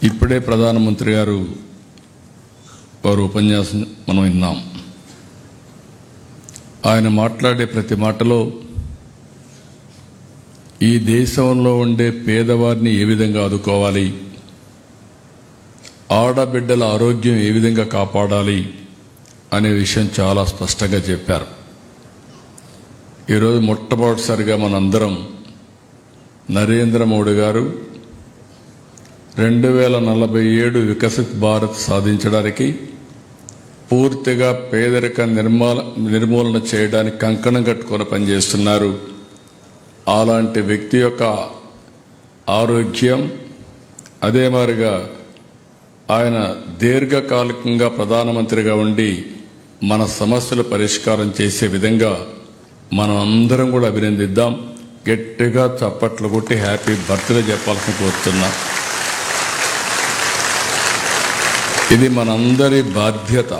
ఇప్పుడే ప్రధానమంత్రి గారు వారు ఉపన్యాసం మనం విన్నాం. ఆయన మాట్లాడే ప్రతి మాటలో ఈ దేశంలో ఉండే పేదవారిని ఏ విధంగా ఆదుకోవాలి, ఆడబిడ్డల ఆరోగ్యం ఏ విధంగా కాపాడాలి అనే విషయం చాలా స్పష్టంగా చెప్పారు. ఈరోజు మొట్టమొదటిసారిగా మనందరం నరేంద్ర మోడీ గారు 2047 వికసిత్ భారత్ సాధించడానికి పూర్తిగా పేదరిక నిర్మూలన చేయడానికి కంకణం కట్టుకొని పనిచేస్తున్నారు. అలాంటి వ్యక్తి యొక్క ఆరోగ్యం, అదే మాదిరిగా ఆయన దీర్ఘకాలికంగా ప్రధానమంత్రిగా ఉండి మన సమస్యలు పరిష్కారం చేసే విధంగా మనం అందరం కూడా అభినందిద్దాం. గట్టిగా చప్పట్లు కొట్టి హ్యాపీ బర్త్డే చెప్పాల్సిన కోరుతున్నా. ఇది మనందరి బాధ్యత.